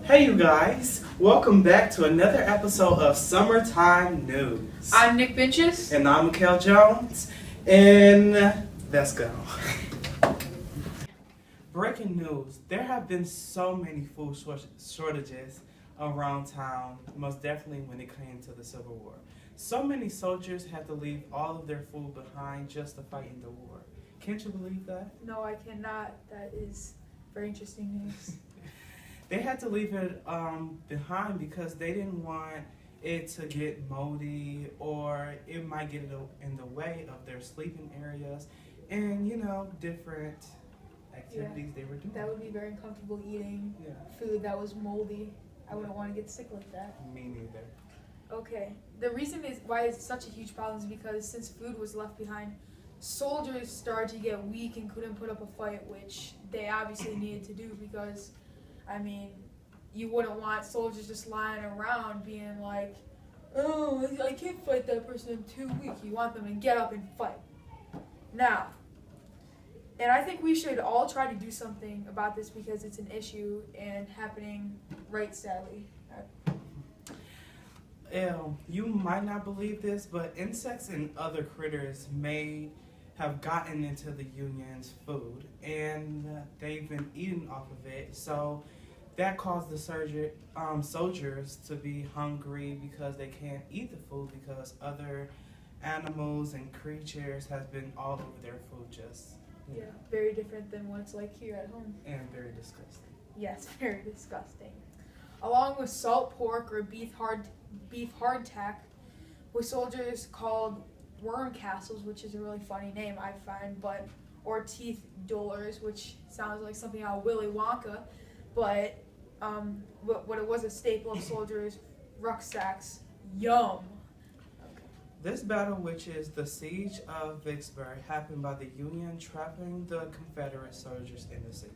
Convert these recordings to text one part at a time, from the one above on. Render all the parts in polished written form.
Hey you guys, welcome back to another episode of Summertime News. I'm Nick Benches. And I'm Mikal Jones, and let's go. Breaking news, there have been so many food shortages around town, most definitely when it came to the Civil War. So many soldiers had to leave all of their food behind just to fight in the war. Can't you believe that? No, I cannot. That is very interesting news. They had to leave it behind because they didn't want it to get moldy, or it might get in the way of their sleeping areas and, different activities they were doing. That would be very uncomfortable eating food that was moldy. I wouldn't want to get sick like that. Me neither. Okay. The reason is why it's such a huge problem is because since food was left behind, soldiers started to get weak and couldn't put up a fight, which they obviously needed to do because, you wouldn't want soldiers just lying around being like, oh, I can't fight that person, I'm too weak. You want them to get up and fight. Now, and I think we should all try to do something about this because it's an issue and happening right sadly. You might not believe this, but insects and other critters may have gotten into the Union's food, and they've been eating off of it. So that caused the soldiers to be hungry because they can't eat the food because other animals and creatures have been all over their food. Yeah, very different than what it's like here at home. And very disgusting. Yes, very disgusting. Along with salt pork or beef hardtack, with soldiers called worm castles, which is a really funny name I find, or teeth dullers, which sounds like something out of Willy Wonka, but it was a staple of soldiers' rucksacks. Yum. This battle, which is the Siege of Vicksburg, happened by the Union trapping the Confederate soldiers in the city.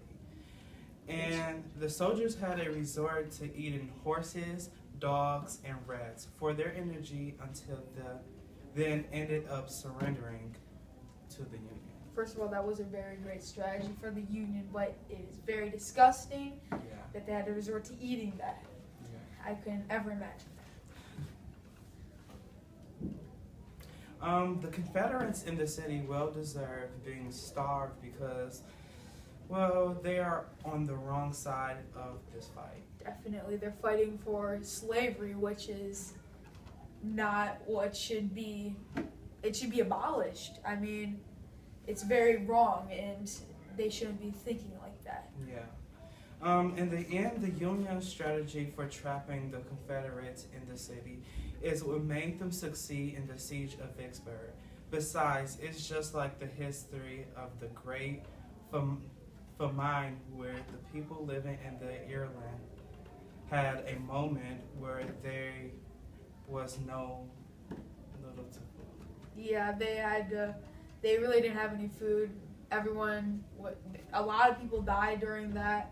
And the soldiers had a resort to eating horses, dogs, and rats for their energy until then ended up surrendering to the Union. First of all, that was a very great strategy for the Union, but it is very disgusting that they had to resort to eating that. Yeah. I couldn't ever imagine that. The Confederates in the city well deserved being starved because, they are on the wrong side of this fight. Definitely. They're fighting for slavery, which is not what should be. It should be abolished. It's very wrong, and they shouldn't be thinking like that. Yeah. In the end, the Union's strategy for trapping the Confederates in the city is what made them succeed in the Siege of Vicksburg. Besides, it's just like the history of the Great Famine, where the people living in the Ireland had a moment where there was no little to food. Yeah, they really didn't have any food. A lot of people died during that,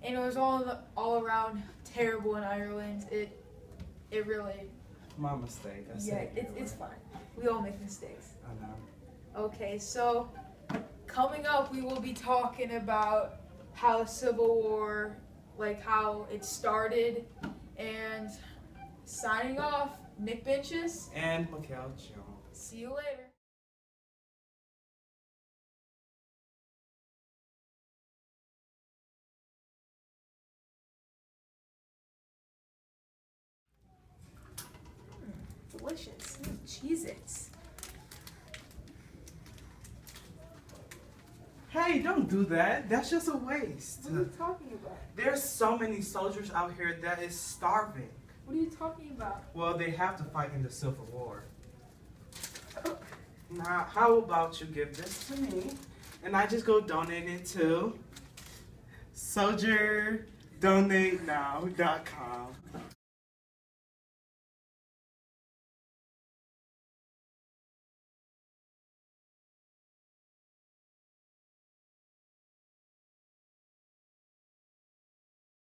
and it was all around terrible in Ireland. It really. My mistake. It's fine. We all make mistakes. I know. Okay, so coming up, we will be talking about how the Civil War, how it started, and signing off, Nick Benches and Mikal Jones. See you later. Delicious. Cheez-Its. Hey, don't do that. That's just a waste. What are you talking about? There's so many soldiers out here that is starving. What are you talking about? Well, they have to fight in the Civil War. Now, how about you give this to me, and I just go donate it to SoldierDonateNow.com.